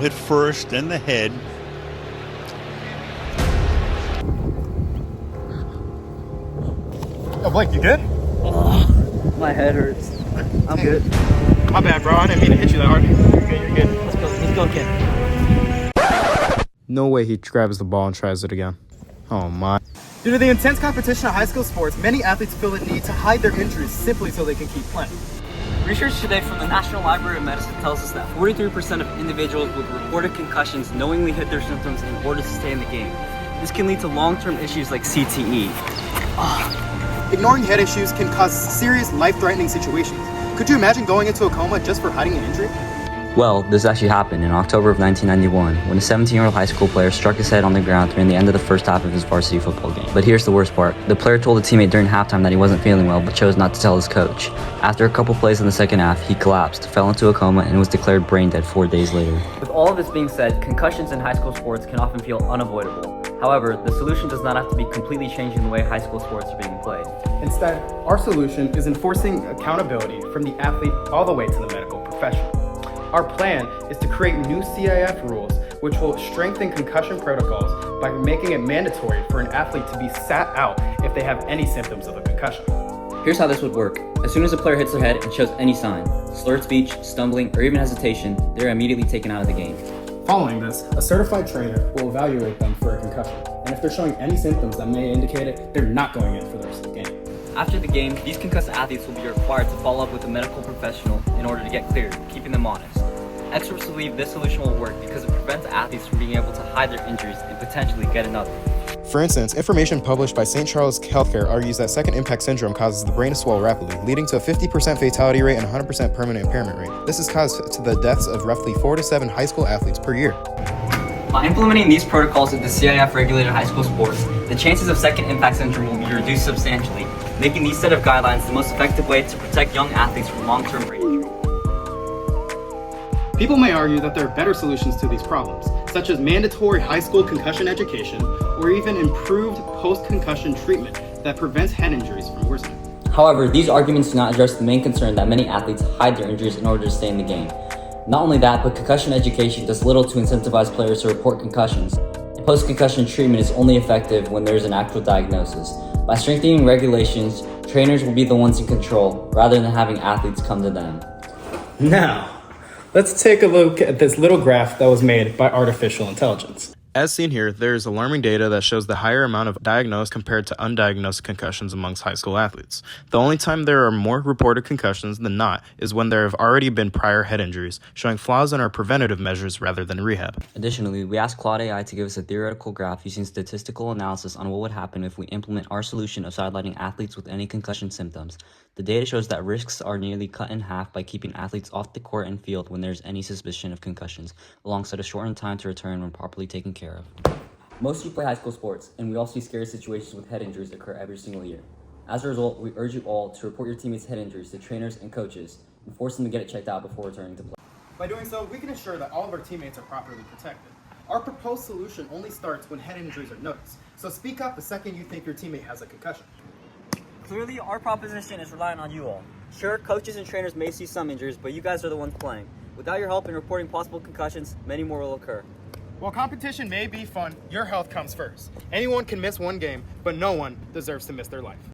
Hit first and the head. Oh, Blake, you good? Oh, my head hurts. I'm good. My bad, bro. I didn't mean to hit you that hard. You're good, you're good. Let's go, kid. No way he grabs the ball and tries it again. Oh my. Due to the intense competition of high school sports, many athletes feel the need to hide their injuries simply so they can keep playing. Research today from the National Library of Medicine tells us that 43% of individuals with reported concussions knowingly hid their symptoms in order to stay in the game. This can lead to long-term issues like CTE. Ignoring head issues can cause serious life-threatening situations. Could you imagine going into a coma just for hiding an injury? Well, this actually happened in October of 1991 when a 17-year-old high school player struck his head on the ground during the end of the first half of his varsity football game. But here's the worst part. The player told a teammate during halftime that he wasn't feeling well but chose not to tell his coach. After a couple plays in the second half, he collapsed, fell into a coma, and was declared brain dead 4 days later. With all of this being said, concussions in high school sports can often feel unavoidable. However, the solution does not have to be completely changing the way high school sports are being played. Instead, our solution is enforcing accountability from the athlete all the way to the medical professional. Our plan is to create new CIF rules which will strengthen concussion protocols by making it mandatory for an athlete to be sat out if they have any symptoms of a concussion. Here's how this would work. As soon as a player hits their head and shows any sign, slurred speech, stumbling, or even hesitation, they're immediately taken out of the game. Following this, a certified trainer will evaluate them for a concussion, and if they're showing any symptoms that may indicate it, they're not going in for the rest of the game. After the game, these concussed athletes will be required to follow up with a medical professional in order to get cleared, keeping them honest. Experts believe this solution will work because it prevents athletes from being able to hide their injuries and potentially get another. For instance, information published by St. Charles Healthcare argues that second impact syndrome causes the brain to swell rapidly, leading to a 50% fatality rate and 100% permanent impairment rate. This has caused to the deaths of roughly 4 to 7 high school athletes per year. By implementing these protocols into CIF-regulated high school sports, the chances of second impact syndrome will be reduced substantially, making these set of guidelines the most effective way to protect young athletes from long-term brain injury. People may argue that there are better solutions to these problems, such as mandatory high school concussion education or even improved post-concussion treatment that prevents head injuries from worsening. However, these arguments do not address the main concern that many athletes hide their injuries in order to stay in the game. Not only that, but concussion education does little to incentivize players to report concussions. Post-concussion treatment is only effective when there is an actual diagnosis. By strengthening regulations, trainers will be the ones in control, rather than having athletes come to them. Now, let's take a look at this little graph that was made by artificial intelligence. As seen here, there is alarming data that shows the higher amount of diagnosed compared to undiagnosed concussions amongst high school athletes. The only time there are more reported concussions than not is when there have already been prior head injuries, showing flaws in our preventative measures rather than rehab. Additionally, we asked Claude AI to give us a theoretical graph using statistical analysis on what would happen if we implement our solution of sidelining athletes with any concussion symptoms. The data shows that risks are nearly cut in half by keeping athletes off the court and field when there's any suspicion of concussions, alongside a shortened time to return when properly taken care of. Most of you play high school sports, and we all see scary situations with head injuries occur every single year. As a result, we urge you all to report your teammates' head injuries to trainers and coaches and force them to get it checked out before returning to play. By doing so, we can ensure that all of our teammates are properly protected. Our proposed solution only starts when head injuries are noticed, so speak up the second you think your teammate has a concussion. Clearly, our proposition is relying on you all. Sure, coaches and trainers may see some injuries, but you guys are the ones playing. Without your help in reporting possible concussions, many more will occur. While competition may be fun, your health comes first. Anyone can miss one game, but no one deserves to miss their life.